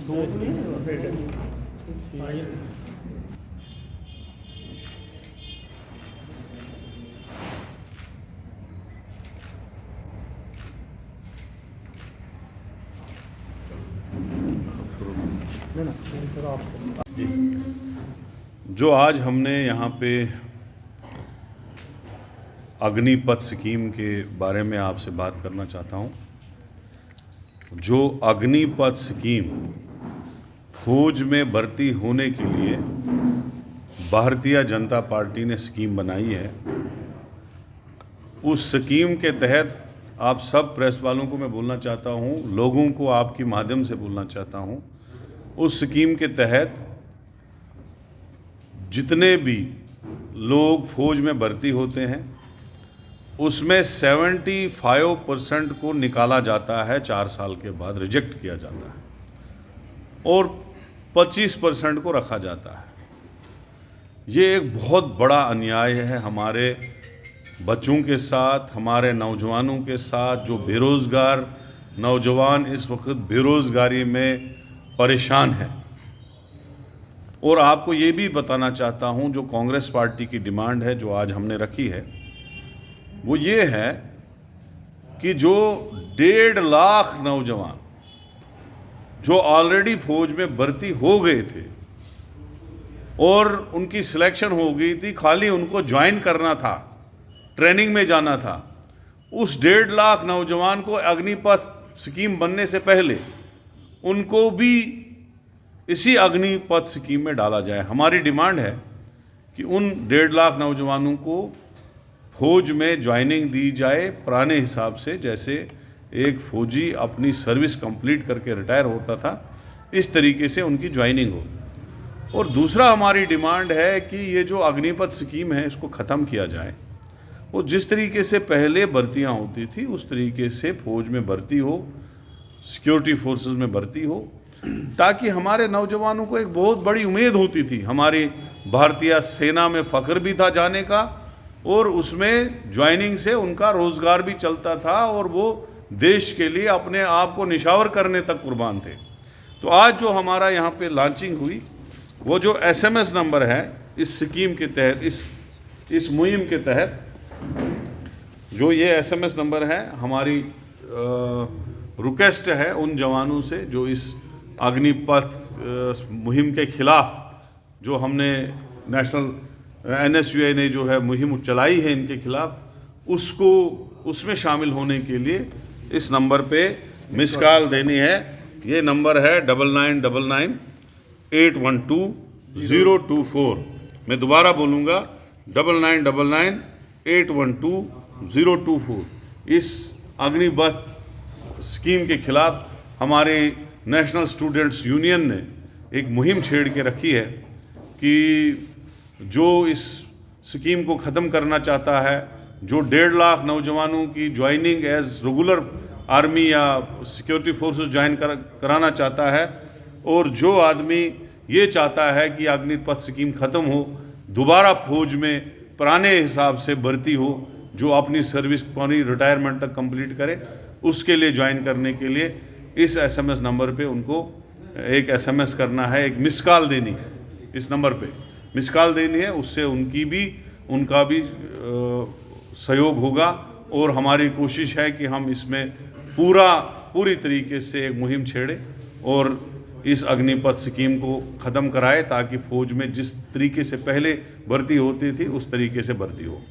जो आज हमने यहाँ पे अग्निपथ स्कीम के बारे में आपसे बात करना चाहता हूँ। जो अग्निपथ स्कीम फौज में भर्ती होने के लिए भारतीय जनता पार्टी ने स्कीम बनाई है, उस स्कीम के तहत आप सब प्रेस वालों को मैं बोलना चाहता हूँ, लोगों को आपके माध्यम से बोलना चाहता हूँ, उस स्कीम के तहत जितने भी लोग फौज में भर्ती होते हैं उसमें 75% को निकाला जाता है, 4 साल के बाद रिजेक्ट किया जाता है और 25% को रखा जाता है। ये एक बहुत बड़ा अन्याय है हमारे बच्चों के साथ, हमारे नौजवानों के साथ। जो बेरोज़गार नौजवान इस वक्त बेरोज़गारी में परेशान है। और आपको ये भी बताना चाहता हूँ, जो कांग्रेस पार्टी की डिमांड है जो आज हमने रखी है वो ये है कि जो 1.5 लाख नौजवान जो ऑलरेडी फौज में भर्ती हो गए थे और उनकी सिलेक्शन हो गई थी, खाली उनको ज्वाइन करना था, ट्रेनिंग में जाना था, उस 1.5 लाख नौजवान को अग्निपथ स्कीम बनने से पहले उनको भी इसी अग्निपथ स्कीम में डाला जाए। हमारी डिमांड है कि उन 1.5 लाख नौजवानों को फौज में ज्वाइनिंग दी जाए पुराने हिसाब से, जैसे एक फौजी अपनी सर्विस कंप्लीट करके रिटायर होता था, इस तरीके से उनकी ज्वाइनिंग हो। और दूसरा हमारी डिमांड है कि ये जो अग्निपथ स्कीम है इसको ख़त्म किया जाए। वो जिस तरीके से पहले भर्तियां होती थी उस तरीके से फौज में भर्ती हो, सिक्योरिटी फोर्सेस में भर्ती हो, ताकि हमारे नौजवानों को एक बहुत बड़ी उम्मीद होती थी। हमारी भारतीय सेना में फ़ख्र भी था जाने का और उसमें ज्वाइनिंग से उनका रोज़गार भी चलता था और वो देश के लिए अपने आप को निछावर करने तक कुर्बान थे। तो आज जो हमारा यहाँ पे लॉन्चिंग हुई, वो जो SMS नंबर है इस स्कीम के तहत, इस मुहिम के तहत जो ये SMS नंबर है, हमारी रिक्वेस्ट है उन जवानों से जो इस अग्निपथ मुहिम के खिलाफ, जो हमने नेशनल NSUI ने जो है मुहिम चलाई है इनके खिलाफ, उसको उसमें शामिल होने के लिए इस नंबर पे मिस कॉल देनी है। ये नंबर है 9999 812 024। मैं दोबारा बोलूँगा 9999 812 024। इस अग्निपथ स्कीम के खिलाफ हमारे नेशनल स्टूडेंट्स यूनियन ने एक मुहिम छेड़ के रखी है कि जो इस स्कीम को ख़त्म करना चाहता है, जो 1.5 लाख नौजवानों की ज्वाइनिंग एज रेगुलर आर्मी या सिक्योरिटी फोर्सेस ज्वाइन कराना चाहता है, और जो आदमी ये चाहता है कि अग्निपथ स्कीम ख़त्म हो, दोबारा फौज में पुराने हिसाब से भर्ती हो, जो अपनी सर्विस पूरी रिटायरमेंट तक कंप्लीट करे, उसके लिए ज्वाइन करने के लिए इस SMS नंबर पे उनको एक SMS करना है, एक मिस कॉल देनी है। इस नंबर पे मिस कॉल देनी है, उससे उनका भी सहयोग होगा। और हमारी कोशिश है कि हम इसमें पूरी तरीके से एक मुहिम छेड़े और इस अग्निपथ स्कीम को ख़त्म कराए, ताकि फौज में जिस तरीके से पहले भर्ती होती थी उस तरीके से भर्ती हो।